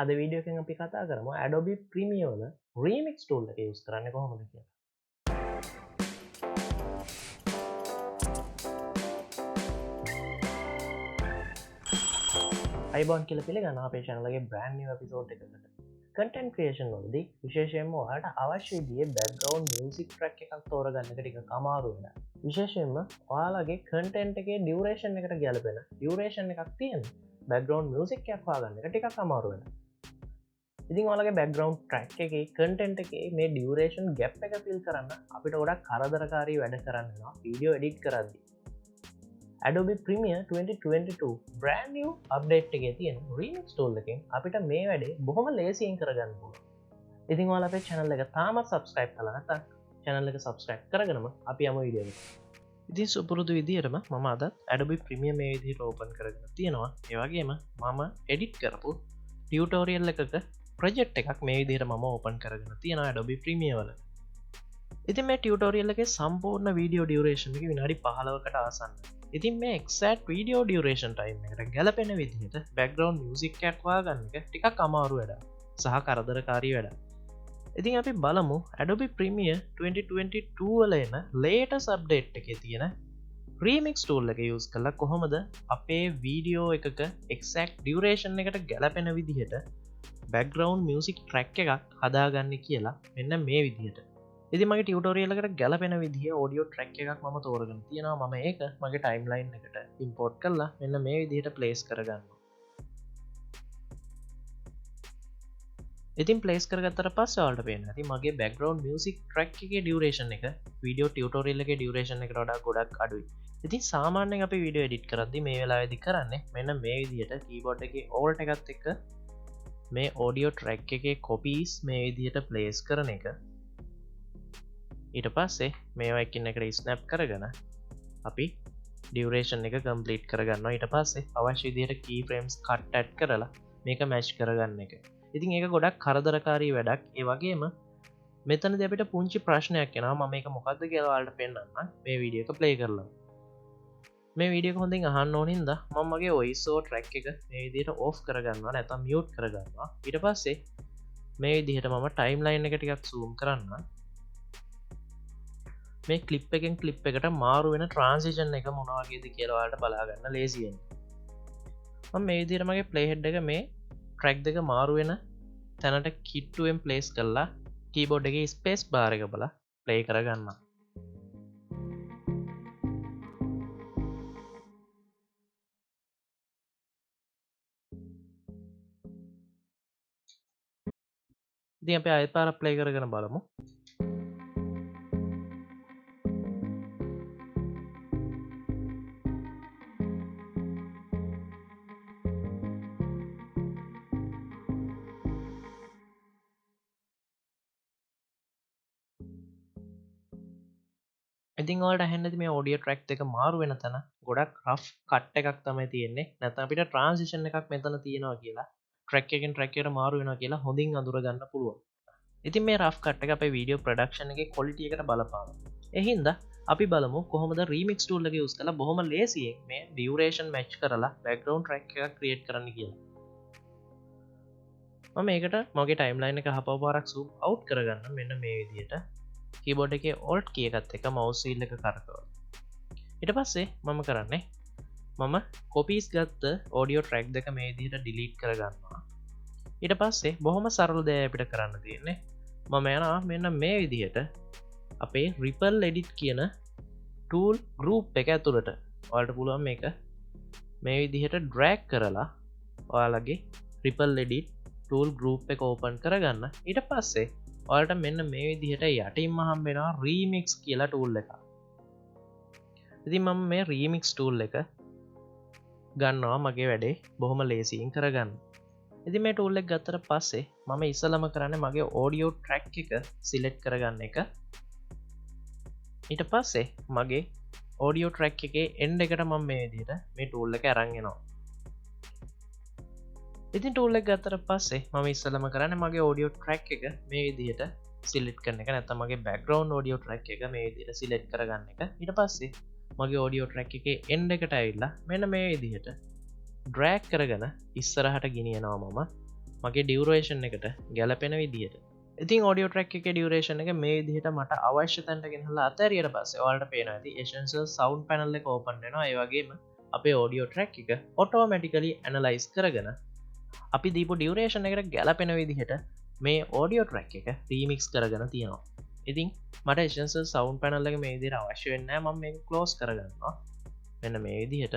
අද වීඩියෝ එකෙන් අපි කතා කරමු Adobe Premiere වල remix tool එක use කරන්නේ කොහොමද කියලා. අයිබෝන් කියලා පිළිගන්න අපේ channel එකේ brand new episode එකකට. Content creation වලදී විශේෂයෙන්ම ඔයාලට අවශ්‍ය විදිහේ background music track එකක් තෝරගන්න එක ටිකක් අමාරු වෙනවා. විශේෂයෙන්ම ඔයාලගේ content එකේ duration එකට ගැලපෙන duration එකක් තියෙන background music එකක් හොයාගන්න එක ටිකක් අමාරු වෙනවා. ඉතින් ඔයාලගේ background track එකේ content එකේ මේ duration gap එක fill කරන්න අපිට ගොඩක් කරදරකාරී වැඩ කරන්න වෙනවා video edit කරද්දී. Adobe Premiere 2022 brand new update එකේ තියෙන remix tool එකෙන් අපිට මේ වැඩේ බොහොම ලේසියෙන් කරගන්න පුළුවන්. ඉතින් ඔයාලා අපේ channel එක තාමත් subscribe කරලා නැත්නම් channel එක subscribe කරගෙනම අපි යමු වීඩියෝ එකට. ඉතින් සුපුරුදු විදිහටම මම අද Adobe Premiere මේ විදිහට open කරගෙන තියෙනවා. ඒ වගේම මම edit කරපු tutorial එකක project එකක් මේ විදිහට මම open කරගෙන තියෙනවා Adobe Premiere වල. ඉතින් මේ tutorial එකේ සම්පූර්ණ video duration එක විනාඩි 15කට ආසන්නයි. ඉතින් මේ exact video duration time එකට ගැලපෙන විදිහට background music එකක් හොයාගන්න එක ටිකක් අමාරු වැඩක් සහ කරදරකාරී වැඩක්. ඉතින් අපි බලමු Adobe Premiere 2022 වල එන latest update එකේ තියෙන remix tool එක use කරලා කොහොමද අපේ video එකක exact duration එකට ගැලපෙන විදිහට background music track එකක් හදාගන්නේ කියලා මෙන්න මේ විදිහට. ඉතින් මගේ ටියුටෝරියල් එකට ගැලපෙන විදිහේ audio track එකක් මම තෝරගෙන තියෙනවා. මම ඒක මගේ timeline එකට import කරලා මෙන්න මේ විදිහට place කරගන්නවා. ඉතින් place කරගත්තට පස්සේ ඔයාලට පේනවා ඉතින් මගේ background music track එකේ duration එක video tutorial එකේ duration එකට වඩා ගොඩක් අඩුයි. ඉතින් සාමාන්‍යයෙන් අපි video edit කරද්දී මේ වෙලාවේදී කරන්නේ මෙන්න මේ විදිහට keyboard එකේ alt එකත් එක්ක මේ audio track එකේ copies මේ විදිහට place කරන එක. ඊට පස්සේ මේවා එකින් එකට snap කරගෙන අපි duration එක complete කරගන්නවා. ඊට පස්සේ අවශ්‍ය විදිහට keyframes cut add කරලා මේක match කරගන්න එක. ඉතින් ඒක ගොඩක් කරදරකාරී වැඩක්. ඒ වගේම මෙතනදී අපිට පුංචි ප්‍රශ්නයක් එනවා. මම මේක මොකද්ද කියලා ඔයාලට පෙන්නන්න මේ වීඩියෝ එක play කරලා. මේ වීඩියෝ එක හොඳින් අහන්න ඕන හින්දා මම මගේ voice over track එක මේ විදිහට off කරගන්නවා නැත්නම් mute කරගන්නවා. ඊට පස්සේ මේ විදිහට මම timeline එක ටිකක් zoom කරන්න. මේ ක්ලිප් එකෙන් ක්ලිප් එකට මාරු වෙන ට්‍රාන්සිෂන් එක මොන වගේද කියලා ඔයාලට බලා ගන්න ලේසි වෙන්න. මම මේ විදිහට මගේ ප්ලේ හෙඩ් එක මේ ට්‍රැක් දෙක මාරු වෙන තැනට කිට්ටුවෙන් ප්ලේස් කරලා කීබෝඩ් එකේ ස්පේස් බාර් එක බලා ප්ලේ කරගන්න. ඉතින් අපි ආයෙත් පාරක් ප්ලේ කරගෙන බලමු. ඉතින් ඔයාලට ඇහෙන්නේ මේ audio track දෙක මාරු වෙන තැන ගොඩක් rough cut එකක් තමයි තියෙන්නේ. නැත්නම් අපිට transition එකක් මෙතන තියෙනවා කියලා track එකෙන් track එකට මාරු වෙනවා කියලා හොඳින් අඳුර ගන්න පුළුවන්. ඉතින් මේ rough cut එක අපේ video production එකේ quality එකට බලපානවා. ඒ හින්දා අපි බලමු කොහොමද remix tool එක use කරලා බොහොම ලේසියෙන් මේ duration match කරලා background track එකක් create කරන්න කියලා. මම මේකට මගේ timeline එක හපව පාරක් zoom out කරගන්න මෙන්න මේ විදිහට keyboard එකේ alt key එකත් එක්ක mouse wheel එක කරකවලා. ඊට පස්සේ මම කරන්නේ මම copies ගත්ත audio track දෙක මේ විදිහට delete කරගන්නවා. ඊට පස්සේ බොහොම සරල දෙයක් අපිට කරන්න තියෙන්නේ මම යනවා මෙන්න මේ විදිහට අපේ ripple edit කියන tool group එක ඇතුළට. ඔයාලට පුළුවන් මේක මේ විදිහට drag කරලා ඔයාලගේ ripple edit tool group එක open කරගන්න. ඊට පස්සේ ඔයාලට මෙන්න මේ විදිහට යටින්ම හම්බ වෙනවා remix කියලා tool එකක්. ඉතින් මම මේ remix tool එක ගන්නවා මගේ වැඩේ බොහොම ලේසියෙන් කරගන්න. ඉතින් මේ tool එක ගත්තට පස්සේ මම ඉස්සලම කරන්නේ මගේ audio track එක select කරගන්න එක. ඊට පස්සේ මගේ audio track එකේ end එකට මම මේ විදිහට මේ tool එක අරන් එනවා. ඉතින් tool එක ගත්තට පස්සේ මම ඉස්සලම කරන්නේ මගේ audio track එක මේ විදිහට select කරන එක. නැත්නම් මගේ background audio track එක මේ විදිහට select කරගන්න එක. ඊට පස්සේ මගේ audio track එකේ end එකට ඇවිල්ලා මෙන්න මේ විදිහට drag කරගෙන ඉස්සරහට ගෙනියනවා මම මගේ ඩියවරේෂන් එකට ගැලපෙන විදිහට. ඉතින් ඔඩියෝ ට්‍රැක් එක ඩියවරේෂන් එක මේ විදිහට මට අවශ්‍ය තැනට ගෙනහලා අතහැරියට පස්සේ ඔයාලට පේනවා ඇති essential sound panel එක ඕපන් වෙනවා. ඒ වගේම අපේ ඔඩියෝ ට්‍රැක් එක ඔටෝමැටිකලි ඇනලයිස් කරගෙන අපි දීපු ඩියවරේෂන් එකට ගැලපෙන විදිහට මේ ඔඩියෝ ට්‍රැක් එක රීමික්ස් කරගෙන තියෙනවා. ඉතින් මට essential sound panel එක මේ විදිහට අවශ්‍ය වෙන්නේ නැහැ. මම මේක ක්ලෝස් කරගන්නවා. මෙන්න මේ විදිහට.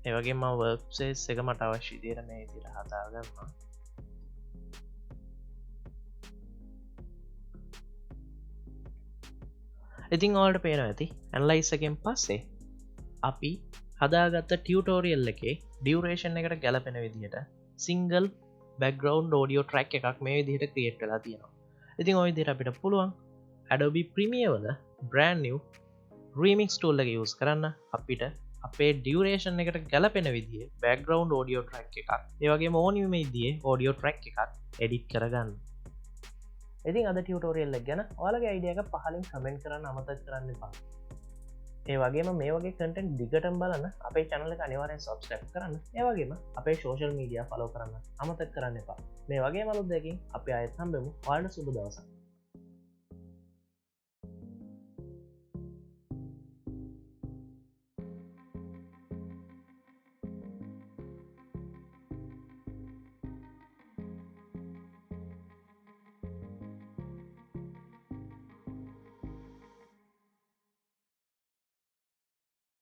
ඒ වගේම මම workspace එක මට අවශ්‍ය විදිහට මේ විදිහට හදා ගන්නවා. ඉතින් ඔයාලට පේනවා ඇති ඇනලයිස් එකෙන් පස්සේ අපි හදාගත්ත ටියුටෝරියල් එකේ ඩියුරේෂන් එකට ගැලපෙන විදිහට සිංගල් බෑග්ග්‍රවුන්ඩ් ඔඩියෝ ට්‍රැක් එකක් මේ විදිහට ක්‍රියේට් වෙලා තියෙනවා. ඉතින් ওই විදිහට අපිට පුළුවන් Adobe Premiere වල brand new remix tool එක use කරන්න අපිට අපේ ඩියුරේෂන් එකට ගැලපෙන විදිහේ බෑග්ග්‍රවුන්ඩ් ඔඩියෝ ට්‍රැක් එකක් ඒ වගේම ඕන විදිහේ ඔඩියෝ ට්‍රැක් එකක් එඩිට් කරගන්න. ඉතින් අද ටියුටෝරියල් එක ගැන ඔයාලගේ අයිඩියා එක පහලින් කමෙන්ට් කරන්න අමතක කරන්න එපා. ඒ වගේම මේ වගේ කන්ටෙන්ට් දිගටම බලන්න අපේ channel එක අනිවාර්යෙන් subscribe කරන්න. ඒ වගේම අපේ social media follow කරන්න අමතක කරන්න එපා. මේ වගේ අලුත් දෙයකින් අපි ආයෙත් හම්බෙමු. ඔයාලට සුබ දවසක්.